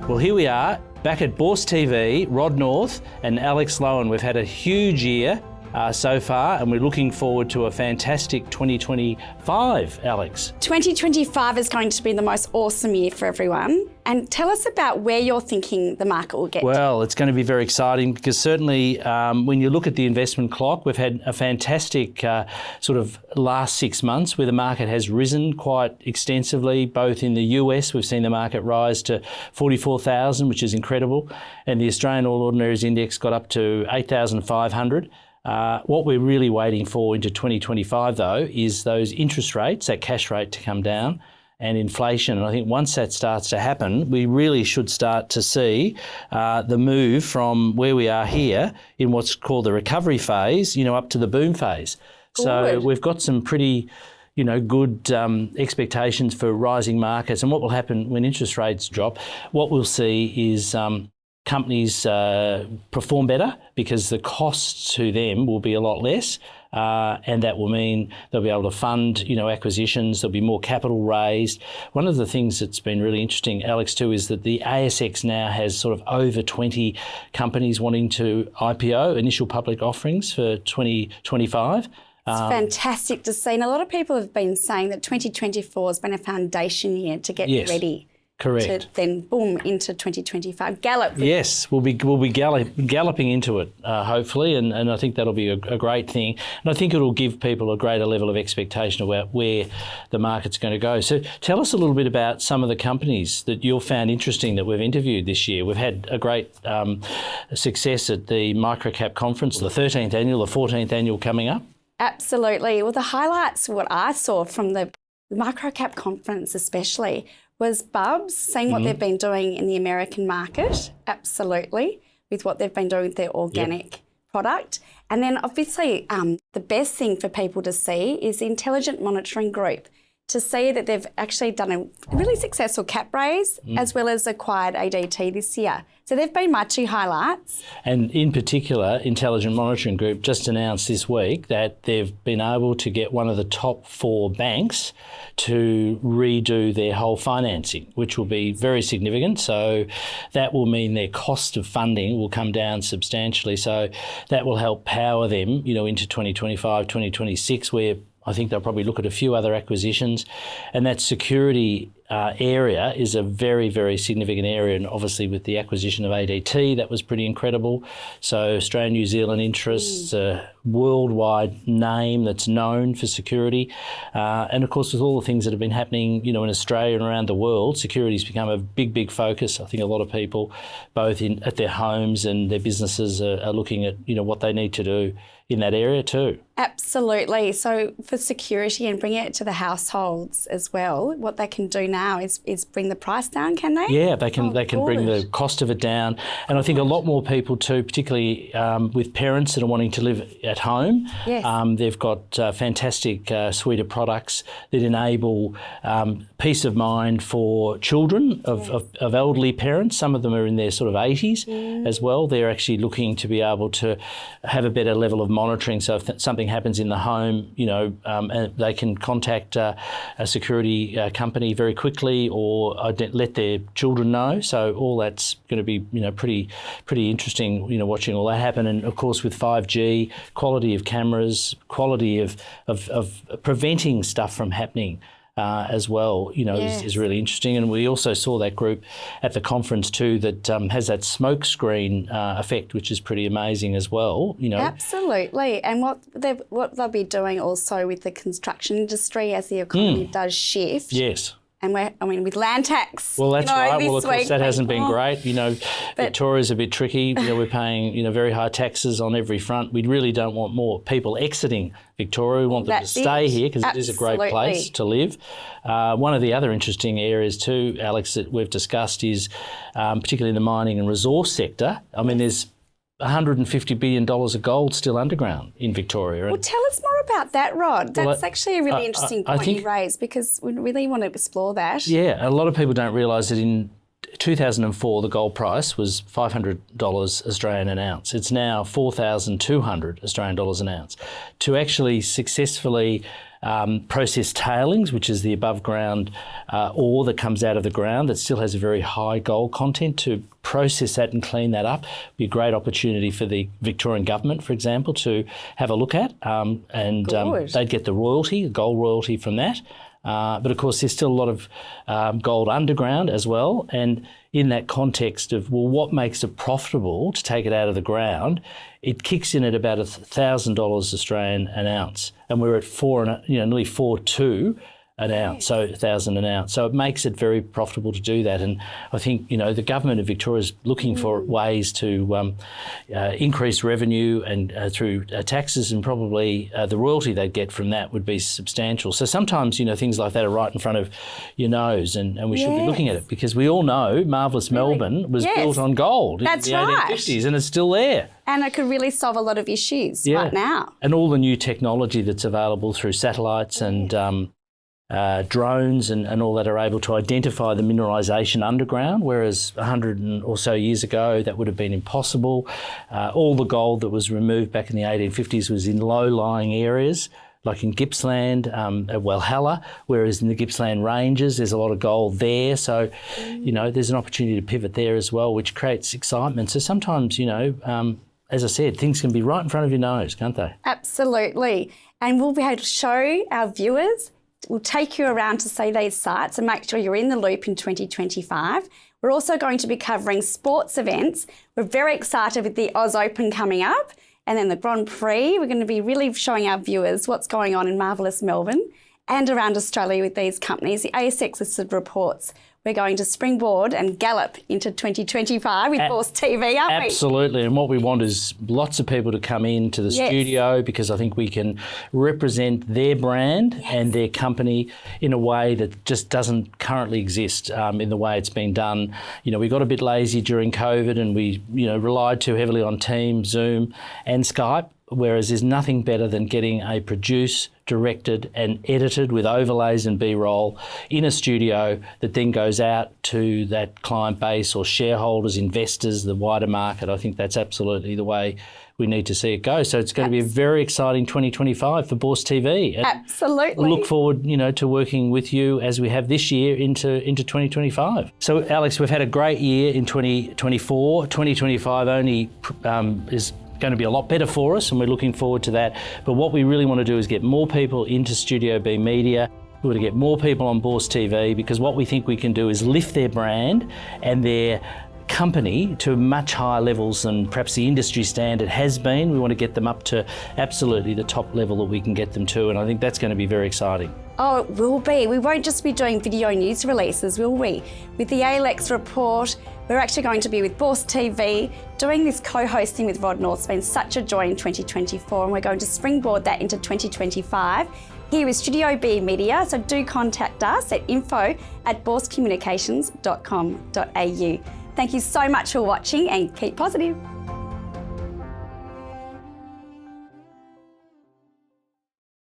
Well, here we are, back at BourseTV, Rod North and Alex Lowen. We've had a huge year so far, and we're looking forward to a fantastic 2025, Alex. 2025 is going to be the most awesome year for everyone. And tell us about where you're thinking the market will get Well, it's going to be very exciting because certainly when you look at the investment clock, we've had a fantastic sort of last 6 months where the market has risen quite extensively. Both in the US, we've seen the market rise to 44,000, which is incredible. And the Australian All Ordinaries index got up to 8,500. What we're really waiting for into 2025, though, is those interest rates, that cash rate, to come down, and inflation. And I think once that starts to happen, we really should start to see the move from where we are here in what's called the recovery phase, up to the boom phase. Good. So we've got some pretty good expectations for rising markets. And what will happen when interest rates drop, what we'll see is companies perform better because the costs to them will be a lot less. And that will mean they'll be able to fund, acquisitions. There'll be more capital raised. One of the things that's been really interesting, Alex, too, is that the ASX now has sort of over 20 companies wanting to IPO, initial public offerings, for 2025. It's fantastic to see. And a lot of people have been saying that 2024 has been a foundation year to get ready. Correct. To then boom into 2025. Gallop. Yes, we'll be galloping into it, hopefully, and I think that'll be a great thing. And I think it'll give people a greater level of expectation about where the market's going to go. So tell us a little bit about some of the companies that you've found interesting that we've interviewed this year. We've had a great success at the Microcap conference, the 13th annual, the 14th annual coming up. Absolutely. Well, the highlights, what I saw from the Microcap conference especially, was Bubs, seeing what they've been doing in the American market, absolutely, with what they've been doing with their organic product. And then obviously the best thing for people to see is the Intelligent Monitoring Group, to see that they've actually done a really successful cap raise as well as acquired ADT this year. So they've been my two highlights. And in particular, Intelligent Monitoring Group just announced this week that they've been able to get one of the top 4 banks to redo their whole financing, which will be very significant. So that will mean their cost of funding will come down substantially. So that will help power them, into 2025, 2026, where I think they'll probably look at a few other acquisitions. And that security area is a very, very significant area. And obviously with the acquisition of ADT, that was pretty incredible. So Australian, New Zealand interests, a worldwide name that's known for security. And of course, with all the things that have been happening, in Australia and around the world, security's become a big, big focus. I think a lot of people, both at their homes and their businesses, are looking at, what they need to do in that area too. Absolutely. So for security and bringing it to the households as well, what they can do now is bring the price down, can they? Yeah, they can bring the cost of it down. And I think a lot more people too, particularly with parents that are wanting to live at home, they've got a fantastic suite of products that enable peace of mind for children of elderly parents. Some of them are in their sort of 80s as well. They're actually looking to be able to have a better level of monitoring. So if something happens in the home, they can contact a security company very quickly or let their children know. So all that's going to be, pretty interesting, watching all that happen. And of course, with 5G, quality of cameras, quality of preventing stuff from happening. As well, is really interesting. And we also saw that group at the conference too that has that smoke screen effect, which is pretty amazing as well. Absolutely. And what they'll be doing also with the construction industry as the economy does shift. Yes. And with land tax. Well, that's right. Well, of course, that hasn't been great. Victoria's a bit tricky. We're paying, very high taxes on every front. We really don't want more people exiting Victoria. We want them to stay here because it is a great place to live. One of the other interesting areas too, Alex, that we've discussed is particularly in the mining and resource sector. I mean, there's $150 billion of gold still underground in Victoria. Well, tell us more about that, Rod. That's actually a really interesting point you raised because we really want to explore that. Yeah, a lot of people don't realise that in 2004, the gold price was $500 Australian an ounce. It's now 4,200 Australian dollars an ounce. To actually successfully process tailings, which is the above ground ore that comes out of the ground that still has a very high gold content, to process that and clean that up be a great opportunity for the Victorian government, for example, to have a look at, and they'd get the royalty, the gold royalty from that. But of course, there's still a lot of gold underground as well. And in that context of, well, what makes it profitable to take it out of the ground, it kicks in at about $1,000 Australian an ounce. And we're at nearly 4.2 an ounce, so 1,000 an ounce. So it makes it very profitable to do that. And I think, the government of Victoria is looking for ways to increase revenue and through taxes, and probably the royalty they get from that would be substantial. So sometimes, things like that are right in front of your nose, and we should be looking at it, because we all know marvellous Melbourne was built on gold in the 1850s, and it's still there. And it could really solve a lot of issues right now. And all the new technology that's available through satellites and drones and all that are able to identify the mineralisation underground, whereas 100 or so years ago that would have been impossible. All the gold that was removed back in the 1850s was in low-lying areas, like in Gippsland, at Walhalla, whereas in the Gippsland Ranges there's a lot of gold there. So, there's an opportunity to pivot there as well, which creates excitement. So sometimes, as I said, things can be right in front of your nose, can't they? Absolutely. And we'll be able to show our viewers, we'll take you around to see these sites and make sure you're in the loop in 2025. We're also going to be covering sports events. We're very excited with the Oz Open coming up, and then the Grand Prix. We're going to be really showing our viewers what's going on in marvellous Melbourne and around Australia with these companies, the ASX-listed reports. We're going to springboard and gallop into 2025 with BourseTV, aren't we? Absolutely. And what we want is lots of people to come into the studio, because I think we can represent their brand and their company in a way that just doesn't currently exist in the way it's been done. We got a bit lazy during COVID, and we, relied too heavily on Teams, Zoom and Skype. Whereas there's nothing better than getting a produced, directed and edited with overlays and B-roll in a studio that then goes out to that client base or shareholders, investors, the wider market. I think that's absolutely the way we need to see it go. So it's going to be a very exciting 2025 for BourseTV. Absolutely. We look forward, to working with you as we have this year into 2025. So Alex, we've had a great year in 2024. 2025 only is going to be a lot better for us, and we're looking forward to that. But what we really want to do is get more people into Studio B Media. We want to get more people on BourseTV, because what we think we can do is lift their brand and their company to much higher levels than perhaps the industry standard has been. We want to get them up to absolutely the top level that we can get them to, and I think that's going to be very exciting. Oh, it will be. We won't just be doing video news releases, will we? With the ALX report, we're actually going to be with BourseTV, doing this co-hosting with Rodney. It's been such a joy in 2024, and we're going to springboard that into 2025 here with Studio B Media. So do contact us at info@boursecommunications.com.au. Thank you so much for watching, and keep positive.